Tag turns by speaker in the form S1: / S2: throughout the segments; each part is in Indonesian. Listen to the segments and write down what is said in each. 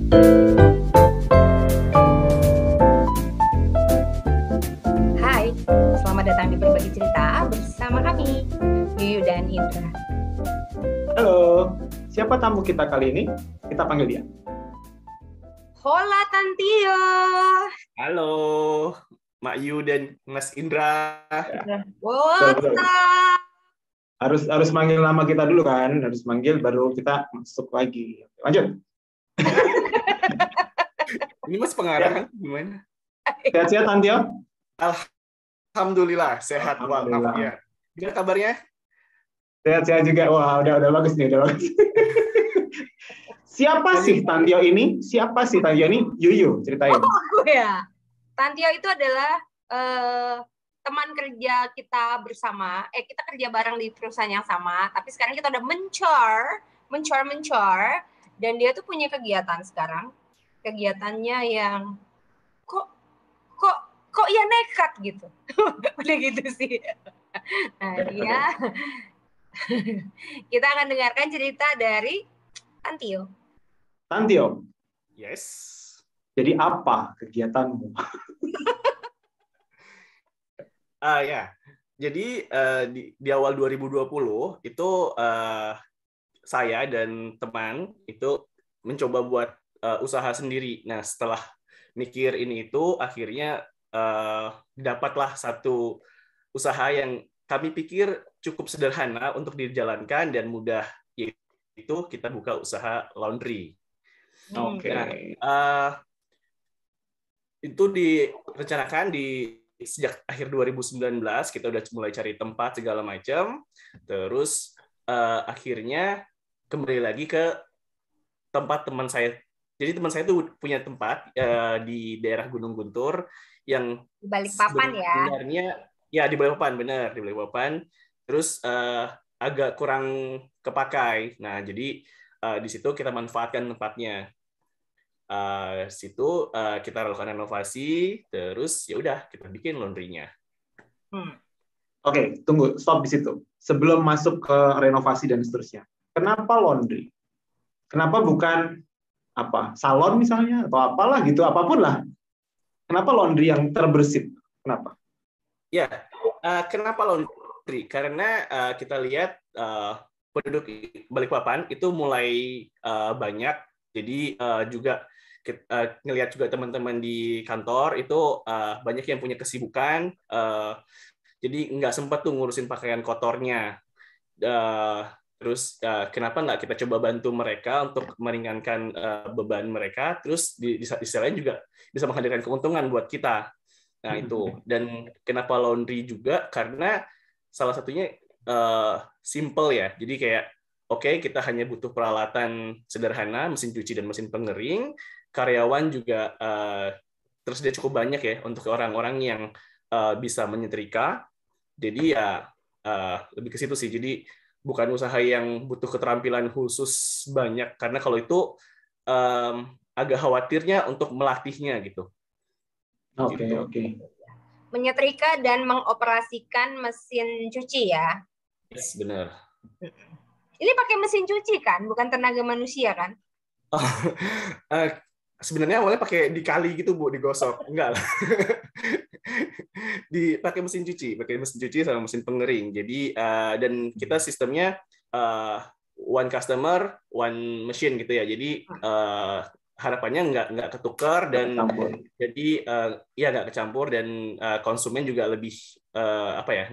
S1: Hai, selamat datang di Berbagi Cerita bersama kami, Yuyu dan Indra.
S2: Halo, siapa tamu kita kali ini? Kita panggil dia.
S1: Hola Tantio.
S3: Halo, Mak Yu dan Mas Indra.
S1: What's up?
S2: Harus manggil nama kita dulu kan, harus manggil baru kita masuk lagi. Lanjut.
S3: Ini Mas pengarahan gimana?
S2: Sehat-sehat Tantio?
S3: Alhamdulillah sehat
S2: Alhamdulillah.
S3: walafiat. Gimana kabarnya?
S2: Sehat-sehat juga. Wah, udah bagus nih, udah bagus. Siapa sih Tantio ini? Siapa sih Tantio ini? Yuyu, ceritain.
S1: Aku ya. Tantio itu adalah teman kerja kita bersama. Kita kerja bareng di perusahaan yang sama, tapi sekarang kita udah mencor. Dan dia tuh punya kegiatan sekarang. Kegiatannya yang kok ya nekat gitu. Udah gitu sih. Nah, dia kita akan dengarkan cerita dari Tantio.
S2: Tantio,
S3: Yes.
S2: jadi apa kegiatanmu?
S3: Ya. Jadi di awal 2020 itu saya dan teman itu mencoba buat usaha sendiri. Nah, setelah mikir ini itu akhirnya dapatlah satu usaha yang kami pikir cukup sederhana untuk dijalankan dan mudah, yaitu kita buka usaha laundry.
S2: Oke.
S3: Nah, itu direncanakan sejak akhir 2019 kita udah mulai cari tempat segala macam. Terus akhirnya kembali lagi ke tempat teman saya. Jadi teman saya itu punya tempat di daerah Gunung Guntur yang
S1: Di Balikpapan ya.
S3: Sebenarnya ya di Balikpapan, benar di Balikpapan. Terus agak kurang kepakai. Nah, jadi di situ kita manfaatkan tempatnya. Situ kita lakukan renovasi, terus ya udah kita bikin laundry-nya.
S2: Oke, tunggu, stop di situ. Sebelum masuk ke renovasi dan seterusnya. Kenapa laundry? Kenapa bukan salon misalnya atau apalah gitu, apapun lah. Kenapa laundry yang terbersit? Kenapa?
S3: Ya, kenapa laundry? Karena kita lihat penduduk Balikpapan itu mulai banyak. Jadi juga ngelihat juga teman-teman di kantor itu banyak yang punya kesibukan. Jadi nggak sempat tuh ngurusin pakaian kotornya. Terus kenapa nggak kita coba bantu mereka untuk meringankan beban mereka, terus di sisi lain juga bisa menghadirkan keuntungan buat kita. Nah itu. Dan kenapa laundry juga? Karena salah satunya simple ya. Jadi kayak oke, kita hanya butuh peralatan sederhana, mesin cuci dan mesin pengering. Karyawan juga tersedia cukup banyak ya untuk orang-orang yang bisa menyetrika. Jadi ya lebih ke situ sih. Jadi bukan usaha yang butuh keterampilan khusus banyak, karena kalau itu agak khawatirnya untuk melatihnya gitu.
S2: Oke.
S1: Menyetrika dan mengoperasikan mesin cuci ya.
S3: Yes, benar.
S1: Ini pakai mesin cuci kan, bukan tenaga manusia kan?
S3: Sebenarnya awalnya pakai dikali gitu Bu, digosok. Enggak lah. Pakai mesin cuci sama mesin pengering. Jadi dan kita sistemnya one customer, one machine gitu ya. Jadi harapannya nggak ketukar dan jadi ya nggak kecampur dan konsumen juga lebih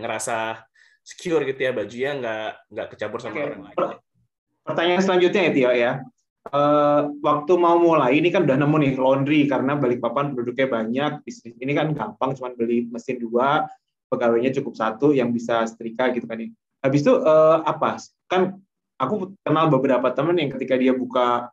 S3: ngerasa secure gitu ya, bajunya nggak kecampur sama orang lain.
S2: Pertanyaan selanjutnya ya Tio ya. Waktu mau mulai ini kan udah nemu nih laundry karena Balikpapan penduduknya banyak, bisnis ini kan gampang, cuma beli mesin 2, pegawainya cukup 1 yang bisa setrika gitu kan. Habis itu kan aku kenal beberapa teman yang ketika dia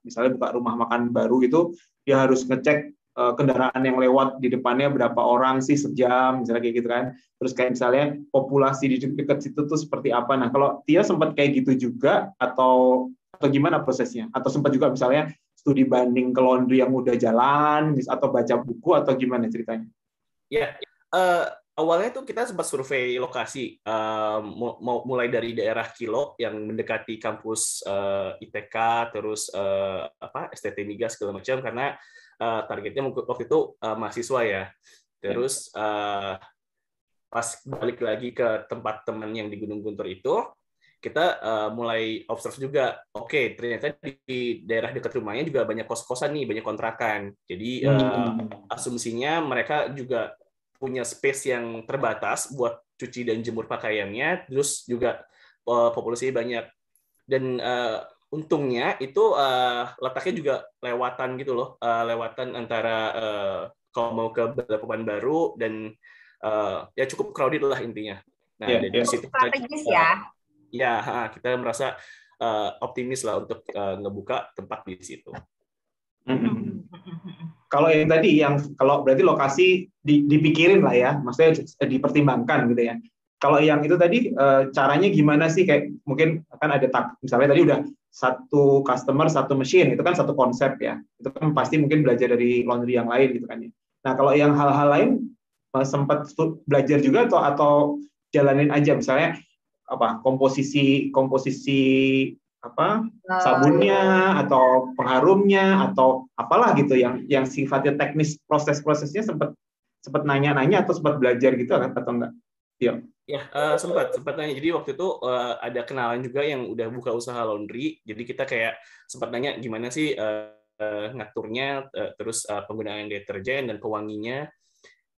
S2: misalnya buka rumah makan baru gitu, dia harus ngecek kendaraan yang lewat di depannya berapa orang sih sejam misalnya kayak gitu kan. Terus kayak misalnya populasi di dekat situ tuh seperti apa. Nah, kalau Tia sempat kayak gitu juga atau gimana prosesnya? Atau sempat juga misalnya studi banding ke laundry yang udah jalan atau baca buku atau gimana ceritanya?
S3: Ya, awalnya tuh kita sempat survei lokasi, mulai dari daerah Kilo yang mendekati kampus ITK, terus STT Migas segala macam, karena targetnya waktu itu mahasiswa ya. Terus pas balik lagi ke tempat teman yang di Gunung Guntur itu, kita mulai observe juga, oke, ternyata di daerah dekat rumahnya juga banyak kos-kosan nih, banyak kontrakan. Jadi asumsinya mereka juga punya space yang terbatas buat cuci dan jemur pakaiannya, terus juga populasinya banyak. Dan untungnya itu letaknya juga lewatan gitu loh, lewatan antara kalau mau ke Balikpapan baru dan ya cukup crowded lah intinya. Nah, dari situ
S1: strategis ya.
S3: Ya, kita merasa optimis lah untuk ngebuka tempat di situ.
S2: Kalau yang tadi, kalau berarti lokasi dipikirin lah ya, maksudnya dipertimbangkan gitu ya. Kalau yang itu tadi caranya gimana sih? Kayak mungkin kan ada misalnya tadi udah satu customer satu mesin, itu kan satu konsep ya. Itu kan pasti mungkin belajar dari laundry yang lain gitu kan ya. Nah kalau yang hal-hal lain sempat belajar juga atau jalanin aja, misalnya komposisi sabunnya atau pengharumnya atau apalah gitu yang sifatnya teknis, prosesnya sempat nanya-nanya atau sempat belajar gitu atau enggak?
S3: Ya, sempat nanya. Jadi waktu itu ada kenalan juga yang udah buka usaha laundry. Jadi kita kayak sempat nanya gimana sih ngaturnya, terus penggunaan deterjen dan pewanginya.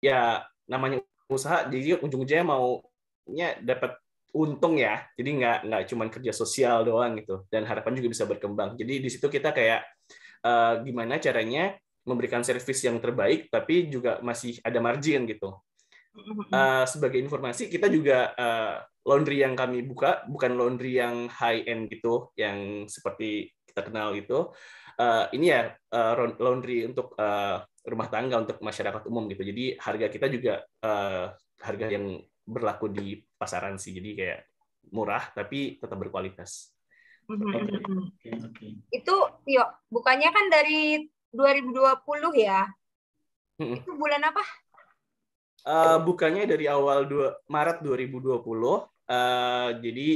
S3: Ya namanya usaha, jadi ujung-ujungnya maunya dapat untung ya, jadi nggak cuma kerja sosial doang gitu, dan harapan juga bisa berkembang. Jadi di situ kita kayak gimana caranya memberikan servis yang terbaik tapi juga masih ada margin gitu. Sebagai informasi, kita juga laundry yang kami buka bukan laundry yang high end gitu, yang seperti kita kenal itu. Ini ya laundry untuk rumah tangga, untuk masyarakat umum gitu. Jadi harga kita juga harga yang berlaku di pasaran sih, jadi kayak murah tapi tetap berkualitas.
S1: Itu bukannya kan dari 2020 ya? Itu bulan apa?
S3: Bukannya dari awal Maret 2020, jadi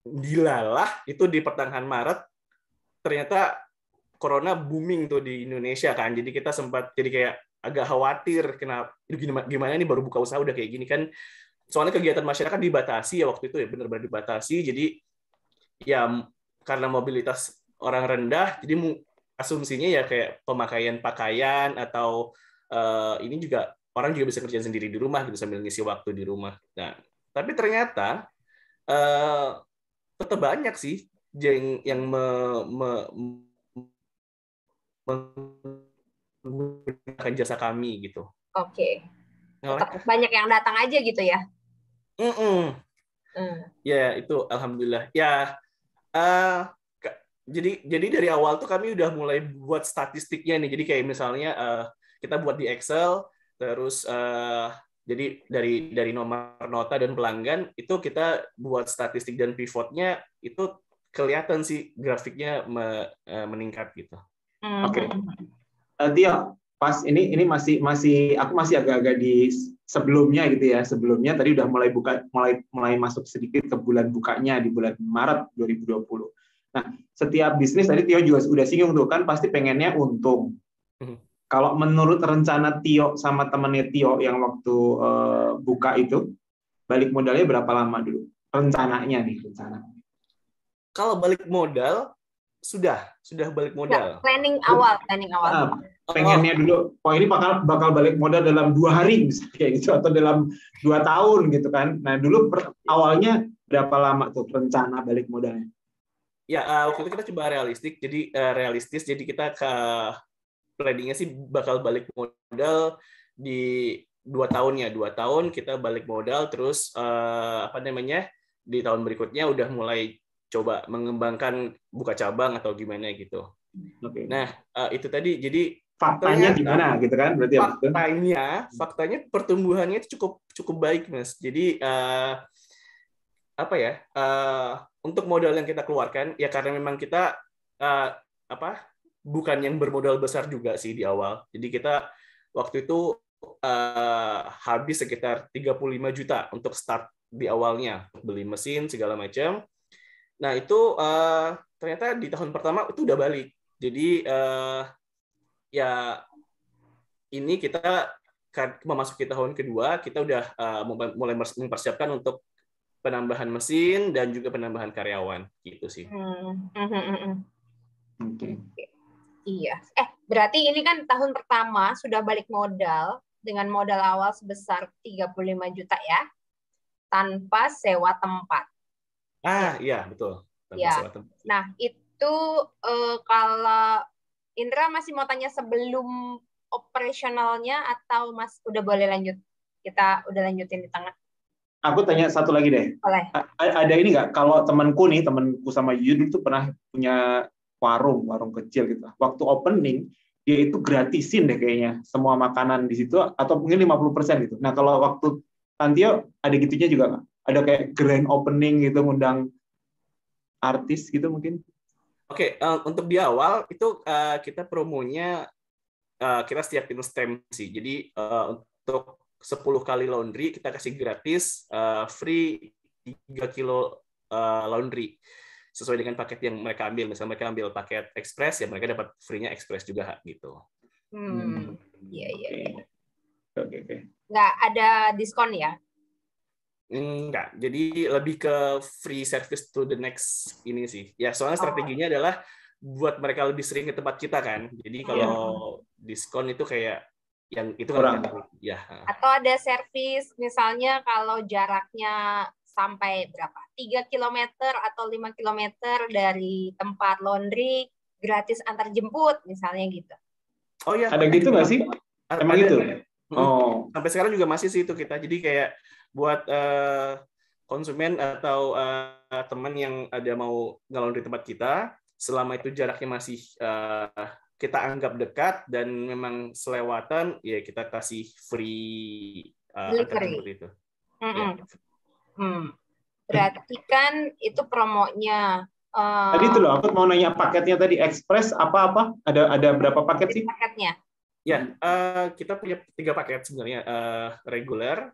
S3: dilalah itu di pertengahan Maret ternyata corona booming tuh di Indonesia kan, jadi kita sempat jadi kayak agak khawatir gimana nih baru buka usaha udah kayak gini kan, soalnya kegiatan masyarakat dibatasi ya waktu itu ya, benar-benar dibatasi. Jadi ya karena mobilitas orang rendah, jadi asumsinya ya kayak pemakaian pakaian atau ini juga orang juga bisa kerja sendiri di rumah gitu sambil ngisi waktu di rumah. Nah tapi ternyata tetap banyak sih yang menggunakan jasa kami gitu.
S1: Oke. Banyak yang datang aja gitu ya?
S3: Ya itu alhamdulillah. Ya jadi dari awal tuh kami udah mulai buat statistiknya nih. Jadi kayak misalnya kita buat di Excel, terus jadi dari nomor nota dan pelanggan itu kita buat statistik dan pivotnya itu kelihatan sih grafiknya meningkat gitu.
S2: Oke. Tio, pas ini masih aku masih agak-agak di sebelumnya gitu ya. Sebelumnya tadi udah mulai masuk sedikit ke bulan bukanya di bulan Maret 2020. Nah, setiap bisnis tadi Tio juga udah singgung tuh kan pasti pengennya untung. Kalau menurut rencana Tio sama temennya Tio yang waktu buka itu, balik modalnya berapa lama dulu? Rencananya nih, rencana.
S3: Kalau balik modal sudah balik modal.
S1: Ya, planning awal.
S2: Pengennya dulu, ini bakal balik modal dalam 2 hari misalnya kayak gitu, atau dalam 2 tahun gitu kan. Nah dulu awalnya berapa lama tuh rencana balik modalnya?
S3: Ya waktu itu kita coba realistis, jadi kita planningnya sih bakal balik modal di 2 tahun ya. 2 tahun kita balik modal, terus di tahun berikutnya udah mulai coba mengembangkan buka cabang atau gimana gitu.
S2: Okay.
S3: Nah itu tadi, jadi
S2: faktanya gimana gitu kan? Berarti
S3: faktanya pertumbuhannya itu cukup baik Mas. Jadi untuk modal yang kita keluarkan ya karena memang kita bukan yang bermodal besar juga sih di awal. Jadi kita waktu itu habis sekitar 35 juta untuk start di awalnya, beli mesin segala macam. Nah itu ternyata di tahun pertama itu udah balik. Jadi ya ini kita memasuki tahun kedua, kita udah mulai mempersiapkan untuk penambahan mesin dan juga penambahan karyawan gitu sih.
S2: Oke.
S1: Iya. Berarti ini kan tahun pertama sudah balik modal dengan modal awal sebesar 35 juta ya, tanpa sewa tempat.
S3: Iya betul. Tanpa
S1: Ya.
S3: sewa tempat.
S1: Nah itu kalau Indra masih mau tanya sebelum operasionalnya atau Mas udah boleh lanjut? Kita udah lanjutin di tengah.
S2: Aku tanya satu lagi deh.
S1: Boleh.
S2: Ada ini nggak? Kalau temanku sama Yudul tuh pernah punya warung kecil gitu. Waktu opening, dia itu gratisin deh kayaknya semua makanan di situ, atau mungkin 50% gitu. Nah, kalau waktu Tantio ada gitunya juga nggak? Ada kayak grand opening gitu, ngundang artis gitu mungkin?
S3: Oke, untuk di awal itu kita promonya kita siapin stem sih. Jadi untuk 10 kali laundry kita kasih gratis free 3 kilo laundry sesuai dengan paket yang mereka ambil. Misalnya mereka ambil paket express, ya mereka dapat free-nya express juga gitu.
S1: Iya.
S2: Oke.
S1: Nggak ada diskon ya?
S3: Enggak. Jadi lebih ke free service to the next ini sih. Ya, soalnya strateginya adalah buat mereka lebih sering ke tempat kita kan. Jadi kalau diskon itu kayak yang itu kan ya.
S1: Atau ada servis misalnya kalau jaraknya sampai berapa? 3 km atau 5 km dari tempat laundry gratis antar jemput misalnya gitu.
S3: Oh ya.
S2: Ada gitu nggak sih? Emang gitu?
S3: Oh. Sampai sekarang juga masih sih itu kita. Jadi kayak buat konsumen atau teman yang ada mau nge-laundry tempat kita, selama itu jaraknya masih kita anggap dekat dan memang selewatan, ya kita kasih free antar jemput itu.
S1: Berarti kan itu promonya.
S2: Tadi itu loh, aku mau nanya paketnya tadi, Express apa-apa? Ada berapa paket sih?
S1: Paketnya?
S3: Ya, kita punya 3 paket sebenarnya. Reguler,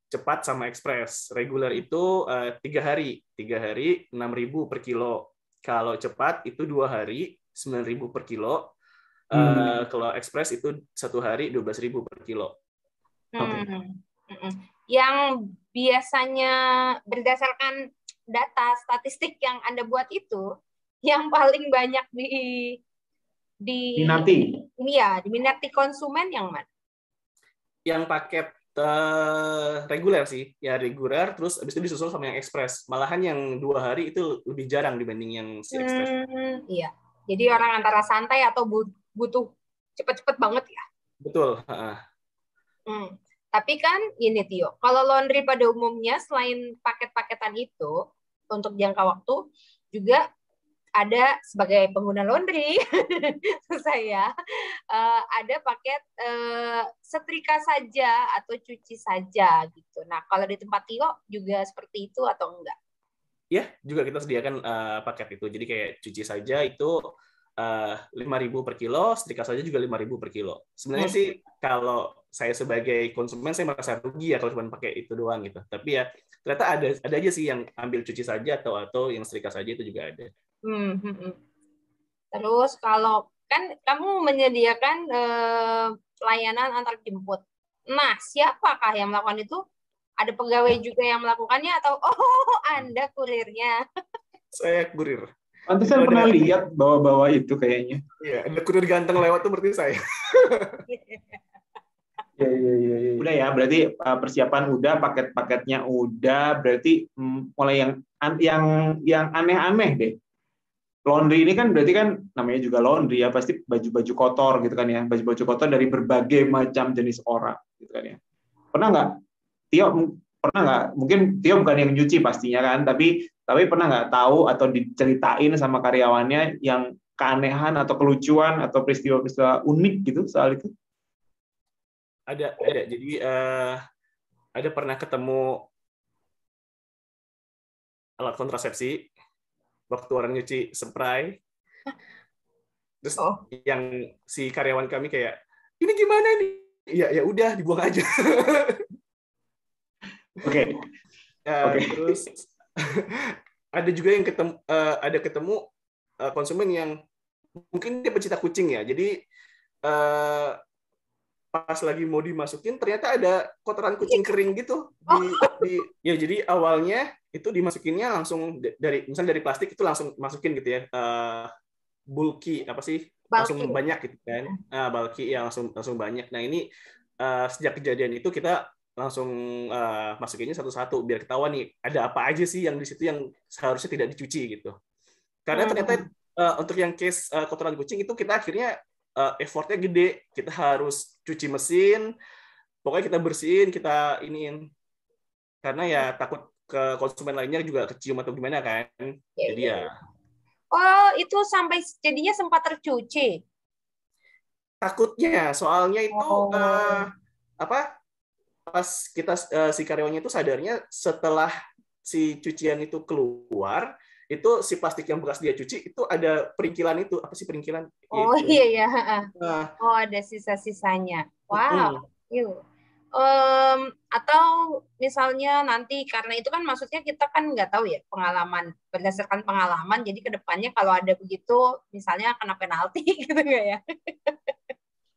S3: cepat, sama Express. Reguler itu 3 hari. 3 hari 6.000 per kilo. Kalau cepat itu 2 hari 9.000 per kilo. Kalau Express itu 1 hari 12.000 per kilo.
S1: Yang biasanya berdasarkan data statistik yang Anda buat itu, yang paling banyak diminati konsumen yang mana?
S3: Yang paket reguler sih, ya reguler, terus habis itu disusul sama yang Express. Malahan yang 2 hari itu lebih jarang dibanding yang si Express.
S1: Iya, jadi orang antara santai atau butuh cepet-cepet banget ya.
S3: Betul.
S1: Tapi kan ini Tio, kalau laundry pada umumnya selain paket-paketan itu untuk jangka waktu juga ada sebagai pengguna laundry saya ada paket setrika saja atau cuci saja gitu. Nah kalau di tempat Tio juga seperti itu atau enggak?
S3: Ya juga kita sediakan paket itu. Jadi kayak cuci saja itu 5.000 per kilo, setrika saja juga 5.000 per kilo. Sebenarnya sih kalau saya sebagai konsumen saya merasa rugi ya kalau cuma pakai itu doang gitu. Tapi ya ternyata ada aja sih yang ambil cuci saja atau yang setrika saja itu juga ada.
S1: Terus kalau kan kamu menyediakan layanan antar jemput. Nah, siapakah yang melakukan itu? Ada pegawai juga yang melakukannya atau Anda kurirnya?
S3: Saya kurir.
S2: Pantesan pernah lihat bawa-bawa itu kayaknya.
S3: Iya, ada kurir ganteng lewat tuh berarti saya.
S2: Iya. Udah ya, berarti persiapan udah, paket-paketnya udah, berarti mulai yang aneh-aneh deh. Laundry ini kan berarti kan namanya juga laundry ya, pasti baju-baju kotor gitu kan ya, baju-baju kotor dari berbagai macam jenis orang gitu kan ya. Pernah nggak, Tio? Pernah nggak? Mungkin Tio bukan yang nyuci pastinya kan, tapi pernah nggak tahu atau diceritain sama karyawannya yang keanehan atau kelucuan atau peristiwa-peristiwa unik gitu soal itu?
S3: Ada. Jadi ada pernah ketemu alat kontrasepsi waktu orang nyuci spray. Terus yang si karyawan kami kayak, ini gimana nih? ya udah dibuang aja.
S2: Oke. Oke.
S3: Terus ada juga yang ketemu konsumen yang mungkin dia pecinta kucing ya. Jadi pas lagi mau dimasukin ternyata ada kotoran kucing kering gitu ya. Jadi awalnya itu dimasukinnya langsung misalnya dari plastik itu langsung masukin gitu ya, bulky apa sih, langsung banyak gitu kan, bulky ya, langsung banyak. Nah ini sejak kejadian itu kita langsung masukinnya satu-satu biar ketahuan nih ada apa aja sih yang di situ yang seharusnya tidak dicuci gitu. Karena ternyata untuk yang case kotoran kucing itu kita akhirnya effortnya gede, kita harus cuci mesin, pokoknya kita bersihin, kita iniin, karena ya takut ke konsumen lainnya juga kecium atau gimana kan. Jadi ya.
S1: Oh, itu sampai jadinya sempat tercuci.
S3: Takutnya, soalnya itu pas kita si karyawannya itu sadarnya setelah si cucian itu keluar, itu si plastik yang bekas dia cuci itu ada peringkilan itu, apa sih peringkilan?
S1: Oh gitu. Iya. Oh ada sisa-sisanya. Wow. Atau misalnya nanti karena itu kan maksudnya kita kan nggak tahu ya berdasarkan pengalaman, jadi kedepannya kalau ada begitu misalnya kena penalti gitu nggak ya?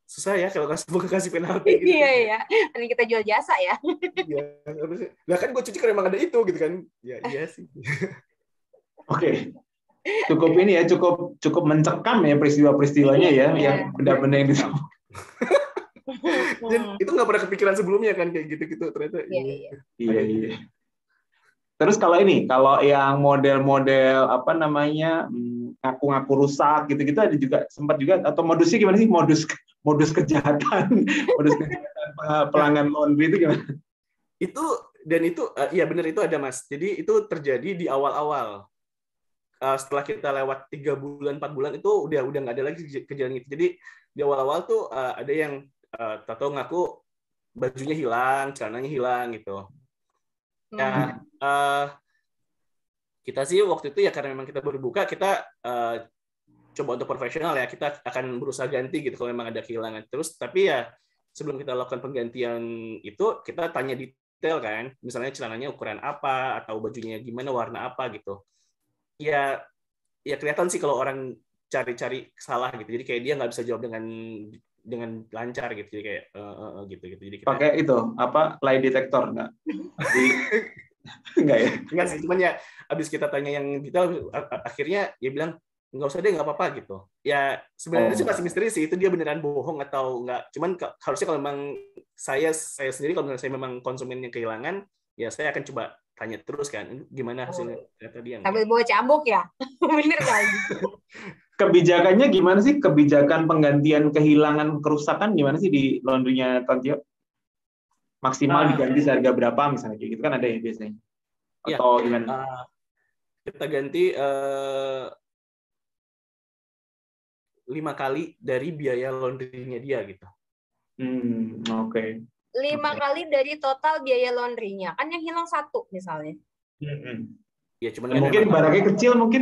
S3: Susah ya kalau kasih penalti gitu.
S1: Iya. Ini kita jual jasa ya.
S3: Iya. Lah kan gue cuci karena emang ada itu gitu kan. Ya iya sih.
S2: Oke. Cukup ini ya, cukup mencekam ya peristiwa-peristiwanya ya, yang benar-benar yang disebut.
S3: Dan itu nggak pernah kepikiran sebelumnya kan kayak gitu-gitu ternyata.
S2: Iya. Terus kalau yang model-model apa namanya, ngaku-ngaku rusak gitu-gitu ada juga, sempat juga, atau modusnya gimana sih, modus kejahatan pelanggan laundry itu gimana?
S3: Itu ya benar, itu ada Mas. Jadi itu terjadi di awal-awal. Setelah kita lewat 3 bulan 4 bulan itu udah nggak ada lagi kejadian itu. Jadi di awal-awal tuh ada yang tahu ngaku bajunya hilang, celananya hilang gitu. Ya, kita sih waktu itu ya karena memang kita baru buka, kita coba untuk profesional ya, kita akan berusaha ganti gitu kalau memang ada kehilangan. Terus tapi ya sebelum kita lakukan penggantian itu kita tanya detail kan, misalnya celananya ukuran apa atau bajunya gimana, warna apa gitu. Ya kelihatan sih kalau orang cari-cari salah gitu. Jadi kayak dia nggak bisa jawab dengan lancar gitu. Jadi kayak gitu. Jadi kita
S2: pakai itu apa, lie detector enggak? Enggak ya?
S3: Enggak sih, cuman ya abis kita tanya yang detail akhirnya dia bilang nggak usah deh, nggak apa-apa gitu. Ya sebenarnya sih masih misteri sih itu dia beneran bohong atau enggak. Cuman harusnya kalau memang saya sendiri kalau misalnya saya memang konsumen yang kehilangan, ya saya akan coba tanya terus kan gimana hasilnya. Ternyata dia
S1: sambil bawa cambuk ya. Bener kan?
S2: Kebijakannya gimana sih, kebijakan penggantian kehilangan kerusakan gimana sih di laundry-nya Tantio? Maksimal diganti seharga berapa misalnya, kayak gitu kan ada ya biasanya, atau gimana?
S3: Kita ganti 5 kali dari biaya laundry-nya dia gitu.
S2: Oke.
S1: 5 kali dari total biaya laundry-nya, kan yang hilang 1 misalnya.
S3: Ya, cuman
S2: kan mungkin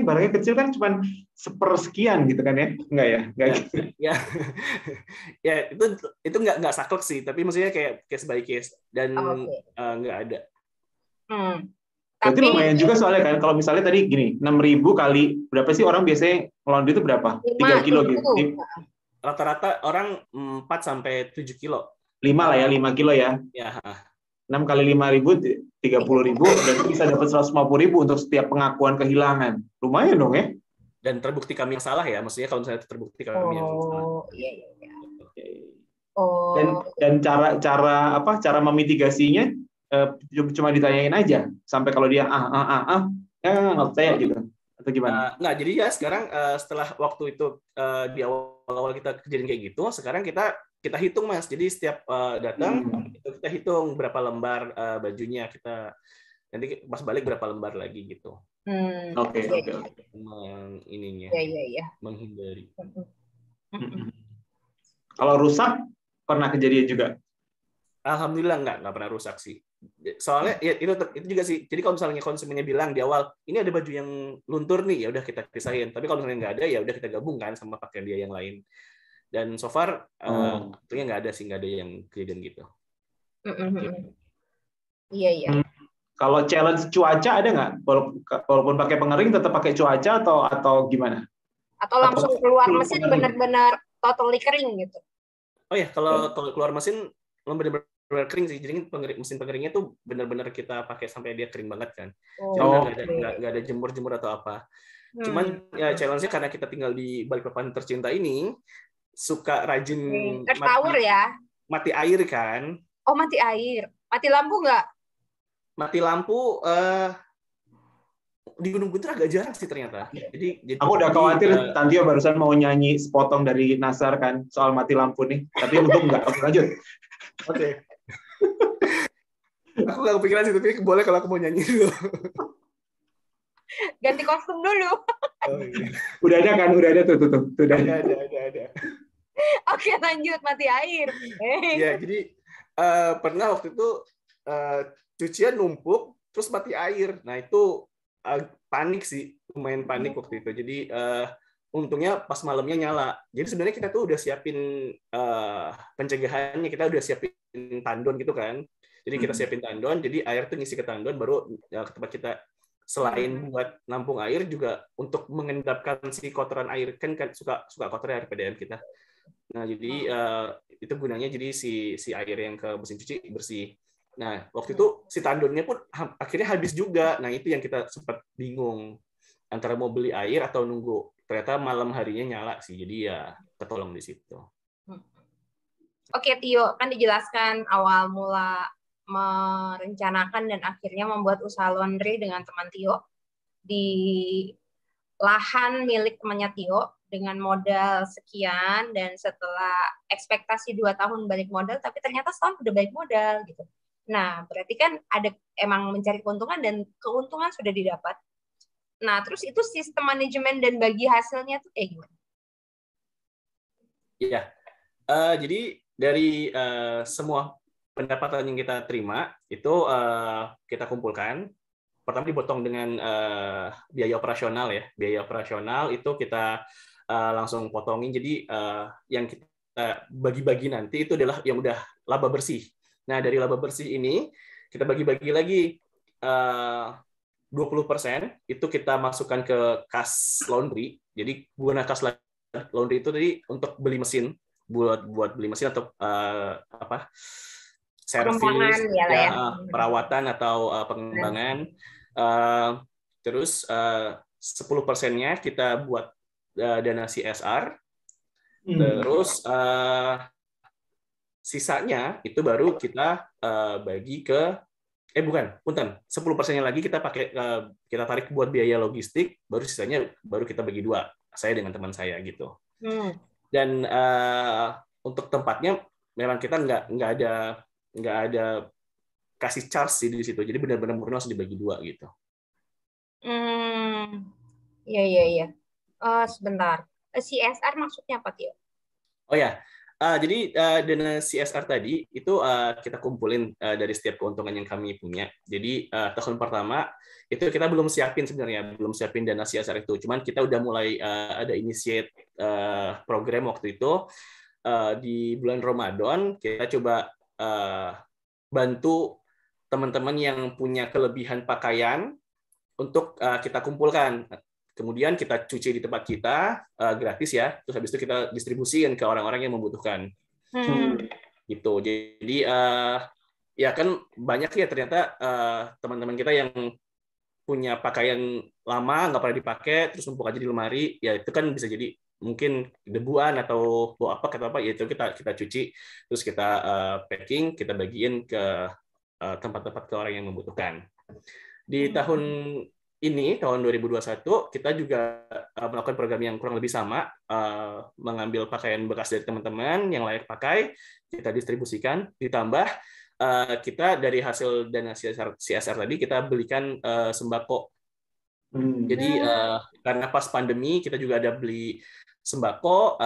S2: barangnya kecil kan cuman sepersekian gitu kan ya, enggak ya? Enggak gitu.
S3: Ya itu nggak saklek sih, tapi maksudnya kayak case by case dan nggak ada.
S2: Berarti lumayan juga soalnya kan, kalau misalnya tadi gini, 6.000 kali berapa sih orang biasanya laundry itu berapa? 3 kilo gitu.
S3: Rata-rata orang 4 sampai 7 kilo.
S2: 5 lah ya, 5 kilo ya.
S3: Ya.
S2: 6 kali 5.000, 30.000, dan bisa dapat 150.000 untuk setiap pengakuan kehilangan. Lumayan dong ya.
S3: Dan terbukti kami yang salah ya, maksudnya kalau misalnya terbukti kami yang salah.
S1: Iya.
S2: Dan cara memitigasinya cuma ditanyain aja sampai kalau dia nggak percaya gitu, atau gimana?
S3: Nah, jadi ya sekarang setelah waktu itu di awal kita kejadian kayak gitu, sekarang kita hitung Mas. Jadi setiap datang itu kita hitung berapa lembar bajunya, kita nanti pas balik berapa lembar lagi gitu.
S2: Oke.
S3: Ininya.
S1: Iya.
S3: Menghindari.
S2: Kalau rusak pernah kejadian juga?
S3: Alhamdulillah nggak pernah rusak sih. Soalnya ya itu juga sih. Jadi kalau misalnya konsumennya bilang di awal ini ada baju yang luntur nih, ya udah kita pisahin. Tapi kalau misalnya nggak ada, ya udah kita gabungkan sama pakaian dia yang lain. Dan so far
S2: Oh.
S3: tentunya nggak ada yang kejadian gitu.
S1: Iya, iya.
S2: Kalau challenge cuaca ada nggak? Walaupun pakai pengering tetap pakai cuaca atau gimana?
S1: Atau langsung keluar
S2: full
S1: mesin
S2: pengering?
S1: benar-benar totally kering gitu.
S3: Oh ya, kalau keluar mesin benar-benar kering sih. Jadi mesin pengeringnya tuh benar-benar kita pakai sampai dia kering banget kan. Jadi nggak ada jemur-jemur atau apa. Cuman ya challenge-nya karena kita tinggal di Balikpapan tercinta ini, suka rajin
S1: Earth Tower ya.
S3: mati air kan.
S1: Oh, mati air. Mati lampu nggak?
S3: Mati lampu di Gunung Guntur agak jarang sih ternyata. Jadi
S2: aku udah khawatir Tantio barusan mau nyanyi sepotong dari Nasar kan soal mati lampu nih. Tapi untung nggak. Oke, lanjut.
S3: Oke. Aku nggak kepikiran sih, tapi boleh kalau aku mau nyanyi dulu.
S1: Ganti kostum dulu.
S3: Oh, iya.
S2: Udah ada kan? Udah ada tuh. Udah
S3: ada.
S1: Oke, lanjut mati air.
S3: Ya, jadi pernah waktu itu cucian numpuk terus mati air. Nah, itu panik sih, lumayan panik waktu itu. Jadi untungnya pas malamnya nyala. Jadi sebenarnya kita tuh udah siapin pencegahannya, kita udah siapin tandon gitu kan. Jadi kita siapin tandon, jadi air tuh ngisi ke tandon, baru ke tempat kita. Selain buat nampung air juga untuk mengendapkan si kotoran air, kan suka kotor air PDAM kita. Nah, jadi itu gunanya, jadi si air yang ke mesin cuci bersih. Nah, waktu itu si tandonnya pun akhirnya habis juga. Nah, itu yang kita sempat bingung antara mau beli air atau nunggu. Ternyata malam harinya nyala sih, jadi ya ketolong di situ.
S1: Oke, Tio, kan dijelaskan awal mula merencanakan dan akhirnya membuat usaha laundry dengan teman Tio di lahan milik temannya Tio dengan modal sekian, dan setelah ekspektasi 2 tahun balik modal, tapi ternyata setahun udah balik modal gitu. Nah, berarti kan ada emang mencari keuntungan dan keuntungan sudah didapat. Nah, terus itu sistem manajemen dan bagi hasilnya tuh kayak gimana?
S3: Iya, jadi dari semua pendapatan yang kita terima itu kita kumpulkan. Pertama dipotong dengan biaya operasional ya. Biaya operasional itu kita langsung potongin. Jadi yang kita bagi-bagi nanti itu adalah yang udah laba bersih. Nah, dari laba bersih ini kita bagi-bagi lagi 20% itu kita masukkan ke kas laundry. Jadi guna kas laundry itu tadi untuk beli mesin, buat beli mesin atau servis, perawatan atau pengembangan. Terus 10%-nya kita buat dana CSR. Terus sisanya itu baru kita bagi ke 10%-nya lagi kita tarik buat biaya logistik, baru sisanya baru kita bagi 2, saya dengan teman saya gitu. Dan untuk tempatnya memang kita nggak ada kasih charge sih di situ, jadi benar-benar murni harus dibagi 2 gitu.
S1: Iya. Sebentar, CSR maksudnya apa, Tio?
S3: Oh ya, jadi dana CSR tadi itu kita kumpulin dari setiap keuntungan yang kami punya. Jadi tahun pertama itu kita belum siapin dana CSR itu. Cuman kita udah mulai ada initiate program waktu itu di bulan Ramadan. Kita coba bantu teman-teman yang punya kelebihan pakaian untuk kita kumpulkan. Kemudian kita cuci di tempat kita gratis ya, terus habis itu kita distribusikan ke orang-orang yang membutuhkan. Gitu. Jadi ya kan banyak ya ternyata teman-teman kita yang punya pakaian lama nggak pernah dipakai, terus numpuk aja di lemari, ya itu kan bisa jadi mungkin debuan atau bau apa ya itu kita cuci, terus kita packing, kita bagiin ke tempat-tempat ke orang yang membutuhkan. Di tahun ini, tahun 2021, kita juga melakukan program yang kurang lebih sama, mengambil pakaian bekas dari teman-teman yang layak pakai, kita distribusikan, ditambah kita dari hasil dana CSR tadi, kita belikan sembako. Jadi karena pas pandemi, kita juga ada beli sembako,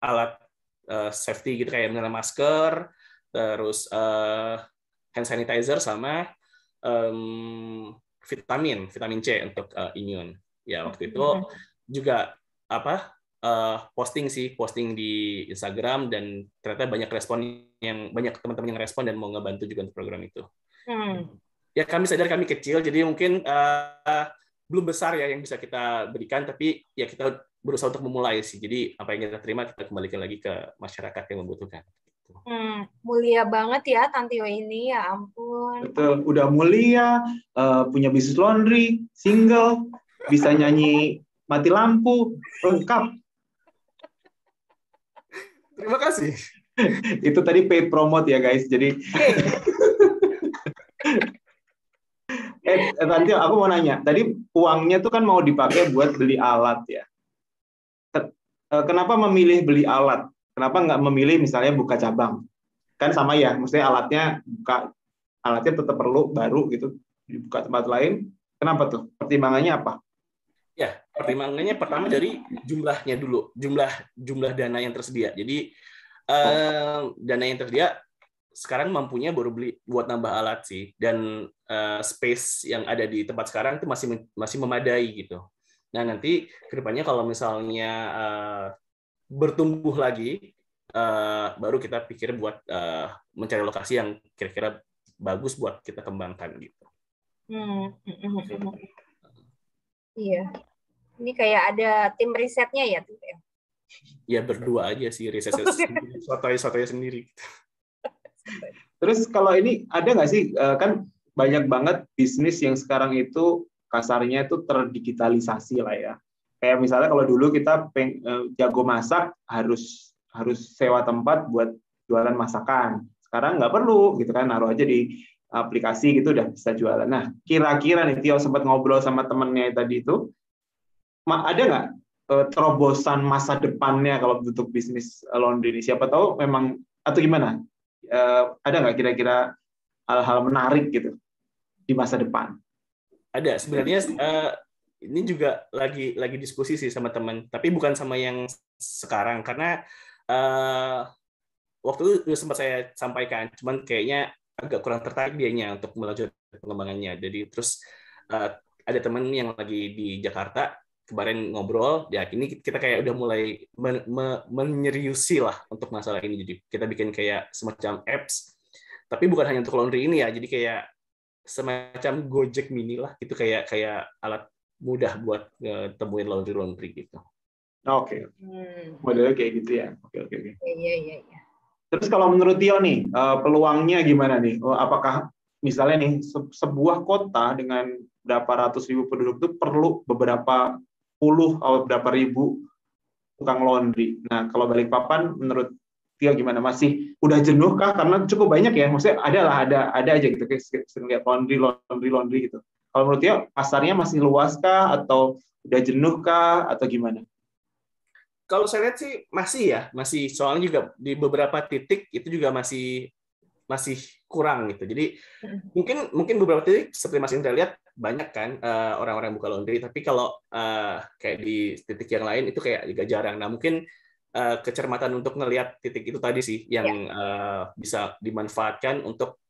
S3: alat safety gitu, kayak misalnya masker, terus hand sanitizer, sama vitamin C untuk immune. Ya, waktu itu juga posting di Instagram, dan ternyata banyak teman-teman yang respon dan mau ngebantu juga untuk program itu. Ya kami sadar kami kecil, jadi mungkin belum besar ya yang bisa kita berikan, tapi ya kita berusaha untuk memulai sih. Jadi apa yang kita terima kita kembalikan lagi ke masyarakat yang membutuhkan.
S1: Mulia banget ya Tantio ini, ya ampun.
S2: Betul, udah mulia, punya bisnis laundry, single, bisa nyanyi mati lampu, lengkap.
S3: Terima kasih.
S2: Itu tadi paid promote ya guys. Jadi Tantio, aku mau nanya. Tadi uangnya tuh kan mau dipakai buat beli alat ya. Kenapa memilih beli alat? Kenapa nggak memilih misalnya buka cabang? Kan sama ya, maksudnya alatnya tetap perlu baru gitu, dibuka tempat lain. Kenapa tuh? Pertimbangannya apa?
S3: Ya, pertimbangannya pertama dari jumlahnya dulu, jumlah dana yang tersedia. Jadi dana yang tersedia sekarang mampunya baru beli buat nambah alat sih, dan space yang ada di tempat sekarang itu masih memadai gitu. Nah nanti kedepannya kalau misalnya bertumbuh lagi, baru kita pikir buat mencari lokasi yang kira-kira bagus buat kita kembangkan gitu.
S1: Iya, ini kayak ada tim risetnya ya tuh.
S3: Ya berdua aja sih risetnya sendiri, sotoy sendiri.
S2: Terus kalau ini ada nggak sih, kan banyak banget bisnis yang sekarang itu kasarnya itu terdigitalisasi lah ya. Kayak misalnya kalau dulu kita jago masak harus sewa tempat buat jualan masakan. Sekarang nggak perlu gitu kan, naruh aja di aplikasi gitu udah bisa jualan. Nah, kira-kira nih Tio sempat ngobrol sama temennya tadi itu, ada nggak terobosan masa depannya kalau bentuk bisnis laundry ini? Siapa tahu memang, atau gimana? Ada nggak kira-kira hal-hal menarik gitu di masa depan?
S3: Ada sebenarnya. Ini juga lagi diskusi sih sama teman, tapi bukan sama yang sekarang, karena waktu itu sempat saya sampaikan, cuman kayaknya agak kurang tertarik dianya untuk melanjutkan pengembangannya. Jadi terus ada teman yang lagi di Jakarta kemarin ngobrol, ya ini kita kayak udah mulai menyeriusi lah untuk masalah ini. Jadi kita bikin kayak semacam apps, tapi bukan hanya untuk laundry ini ya. Jadi kayak semacam Gojek mini lah, itu kayak alat mudah buat temuin laundry gitu.
S2: Oke. Modelnya kayak gitu ya. Oke.
S1: Iya.
S2: Terus kalau menurut Tio nih, peluangnya gimana nih? Apakah misalnya nih sebuah kota dengan berapa ratus ribu penduduk itu perlu beberapa puluh atau berapa ribu tukang laundry? Nah, kalau Balikpapan menurut Tio gimana? Masih udah jenuh kah? Karena cukup banyak ya. Maksudnya ada aja gitu, kayak sering lihat laundry gitu. Kalau menurut Tio, pasarnya masih luas kah? Atau udah jenuh kah? Atau gimana?
S3: Kalau saya lihat sih masih. Soalnya juga di beberapa titik itu juga masih kurang gitu. Jadi mungkin beberapa titik seperti Mas Indra lihat banyak kan orang-orang yang buka laundry. Tapi kalau kayak di titik yang lain itu kayak juga jarang. Nah mungkin kecermatan untuk ngelihat titik itu tadi sih yang bisa dimanfaatkan untuk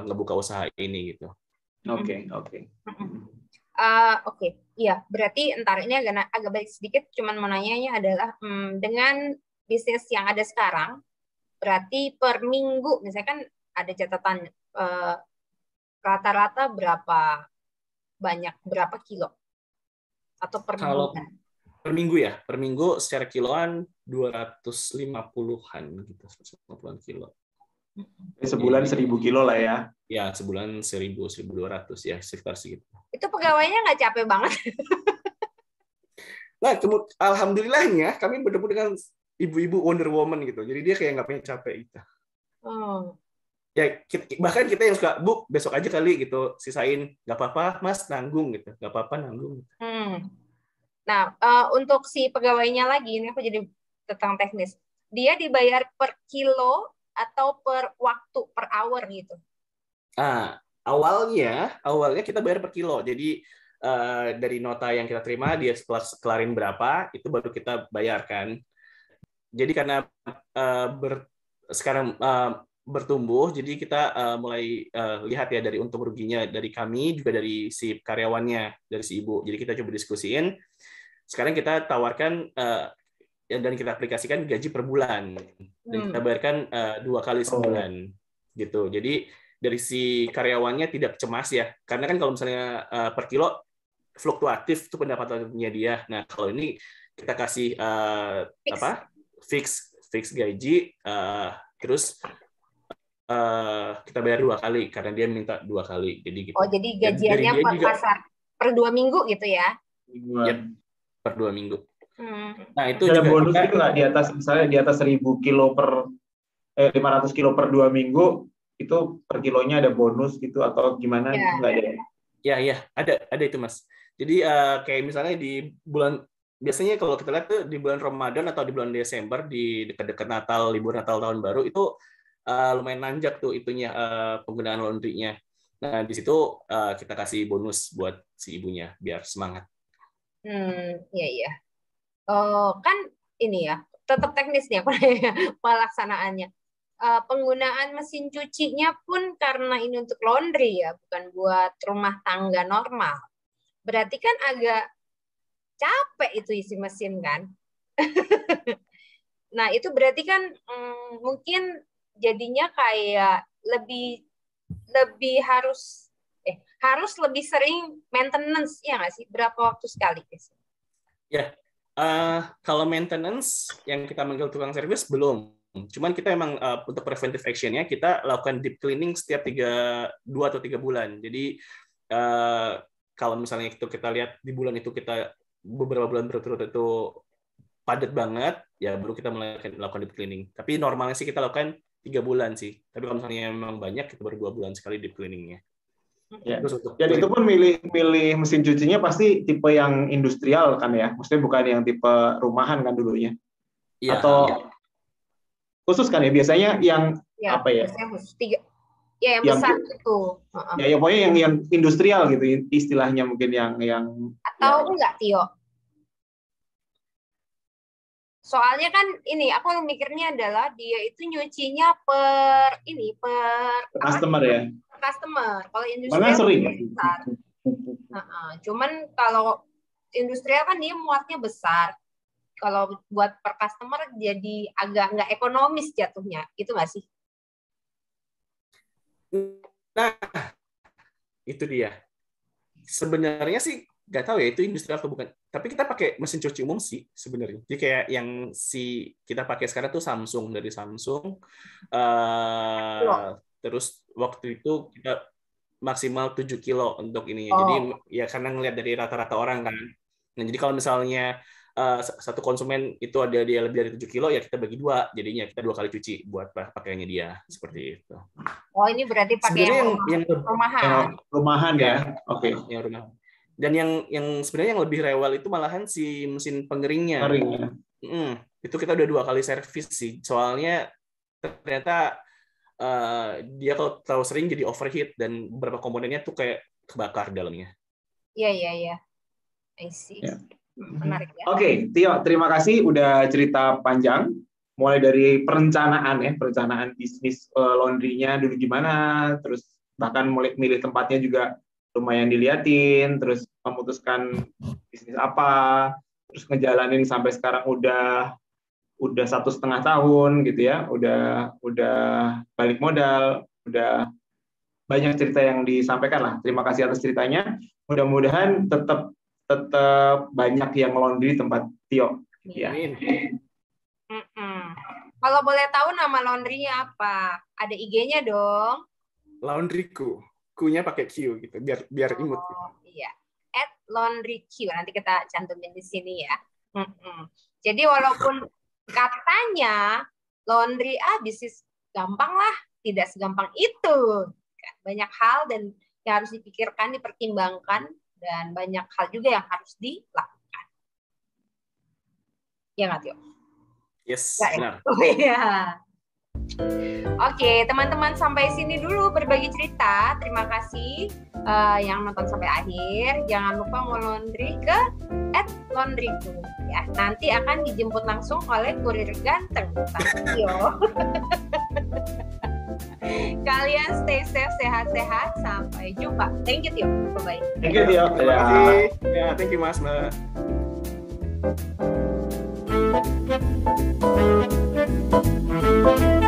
S3: ngebuka usaha ini gitu.
S2: Oke.
S1: Oke, iya. Berarti entar ini agak balik sedikit. Cuman mau nanyanya adalah dengan bisnis yang ada sekarang, berarti per minggu, misalnya kan ada catatan rata-rata berapa kilo atau per
S3: Kalau
S1: bulan?
S3: per minggu ya, per minggu secara kiloan 250-an gitu, 150-an kilo.
S2: Sebulan 1.000 kilo lah ya.
S3: Ya, sebulan 1.200 ya, sekitar segitu.
S1: Itu pegawainya nggak capek banget?
S3: Nah, alhamdulillahnya kami bertemu dengan ibu-ibu Wonder Woman gitu. Jadi dia kayak nggak punya capek gitu. Ya, bahkan kita yang suka, Bu, besok aja kali gitu, sisain, nggak apa-apa, Mas, nanggung gitu. Nggak apa-apa, nanggung.
S1: Nah, untuk si pegawainya lagi, ini aku jadi tentang teknis. Dia dibayar per kilo atau per waktu, per hour gitu?
S3: Awalnya kita bayar per kilo. Jadi dari nota yang kita terima, dia setelah kelarin berapa, itu baru kita bayarkan. Jadi karena sekarang bertumbuh, jadi kita mulai lihat ya dari untung ruginya dari kami, juga dari si karyawannya, dari si ibu. Jadi kita coba diskusiin. Sekarang kita tawarkan dan kita aplikasikan gaji per bulan dan kita bayarkan 2 kali sebulan gitu. Jadi dari si karyawannya tidak cemas ya, karena kan kalau misalnya per kilo fluktuatif tuh pendapatannya dia. Nah kalau ini kita kasih fix gaji, terus kita bayar 2 kali karena dia minta 2 kali. Jadi gitu.
S1: Oh jadi gajiannya per 2 minggu gitu ya?
S3: Yep, per 2 minggu. Nah itu
S2: ada
S3: juga
S2: bonus itu nggak di atas, misalnya di atas 1.000 kilo 500 kilo per 2 minggu itu per kilonya ada bonus gitu atau gimana?
S1: Ya.
S2: Nggak ada.
S3: Ya ada itu Mas. Jadi kayak misalnya di bulan, biasanya kalau kita lihat tuh di bulan Ramadan atau di bulan Desember, di dekat-dekat Natal, libur Natal tahun baru itu lumayan nanjak tuh itunya penggunaan laundry-nya. Nah di situ kita kasih bonus buat si ibunya biar semangat.
S1: Iya. Kan ini ya, tetap teknis nih pelaksanaannya. Penggunaan mesin cucinya pun karena ini untuk laundry ya, bukan buat rumah tangga normal. Berarti kan agak capek itu isi mesin kan. Nah itu berarti kan mungkin jadinya kayak lebih harus lebih sering maintenance ya nggak sih? Berapa waktu sekali guys?
S3: Ya. Kalau maintenance yang kita manggil tukang servis belum. Cuman kita memang untuk preventive action-nya kita lakukan deep cleaning setiap 2 atau 3 bulan. Jadi kalau misalnya itu kita lihat di bulan itu kita beberapa bulan berturut-turut itu padat banget, ya baru kita mulai lakukan deep cleaning. Tapi normalnya sih kita lakukan 3 bulan sih. Tapi kalau misalnya memang banyak kita baru 2 bulan sekali deep cleaning-nya.
S2: Ya. Dan itu pun milih mesin cucinya pasti tipe yang industrial kan ya, maksudnya bukan yang tipe rumahan kan dulunya, ya, atau khusus kan ya biasanya yang apa ya?
S1: Yang besar itu.
S2: Ya pokoknya yang industrial gitu istilahnya mungkin yang
S1: atau enggak Tio? Soalnya kan ini aku mikirnya adalah dia itu nyucinya per
S2: customer ya.
S1: Customer. Kalau industrial
S2: mana sering.
S1: Besar. Cuman kalau industrial kan dia muatnya besar. Kalau buat per customer jadi agak nggak ekonomis jatuhnya, gitu nggak sih?
S3: Nah, itu dia. Sebenarnya sih nggak tahu ya itu industrial atau bukan. Tapi kita pakai mesin cuci umum sih sebenarnya. Jadi kayak yang kita pakai sekarang tuh Samsung, dari Samsung. Terus waktu itu kita maksimal 7 kilo untuk ininya. Jadi ya karena ngelihat dari rata-rata orang kan. Nah, jadi kalau misalnya satu konsumen itu ada dia lebih dari 7 kilo, ya kita bagi 2. Jadinya kita 2 kali cuci buat pakaiannya dia. Seperti itu.
S1: Oh, ini berarti pakai yang rumahan.
S2: Rumahan ya. Oke.
S3: Yang rumahan. Dan yang sebenarnya yang lebih rewel itu malahan si mesin pengeringnya. Itu kita udah 2 kali servis sih. Soalnya ternyata dia kalau terlalu sering jadi overheat dan beberapa komponennya tuh kayak kebakar dalamnya.
S1: Iya. I see.
S2: Ya.
S1: Menarik ya.
S2: Oke, Tio, terima kasih udah cerita panjang. Mulai dari perencanaan bisnis laundry-nya dulu gimana, terus bahkan mulai milih tempatnya juga lumayan diliatin, terus memutuskan bisnis apa, terus ngejalanin sampai sekarang udah 1,5 tahun gitu ya, udah balik modal, udah banyak cerita yang disampaikan lah. Terima kasih atas ceritanya. Mudah-mudahan tetap banyak yang laundry tempat Tio. Ya.
S1: Kalau boleh tahu nama laundry-nya apa? Ada IG-nya dong.
S3: Laundryku. Q-nya pakai Q gitu, biar imut.
S1: Iya. @laundryq. Nanti kita cantumin di sini ya. Jadi walaupun katanya laundry bisnis gampang lah, tidak segampang itu. Banyak hal dan yang harus dipikirkan, dipertimbangkan, dan banyak hal juga yang harus dilakukan. Ya nggak, Tio?
S3: Yes,
S1: benar. Oh iya. Oke, teman-teman, sampai sini dulu berbagi cerita. Terima kasih yang nonton sampai akhir. Jangan lupa mau laundry ke @laundryku ya. Nanti akan dijemput langsung oleh kurir ganteng, Tio. Kalian stay safe, sehat-sehat. Sampai jumpa. Thank you, Tio. Bye-bye.
S2: Thank you, Tio.
S3: Terima kasih. Ya, thank you, Mas.
S1: Thank you.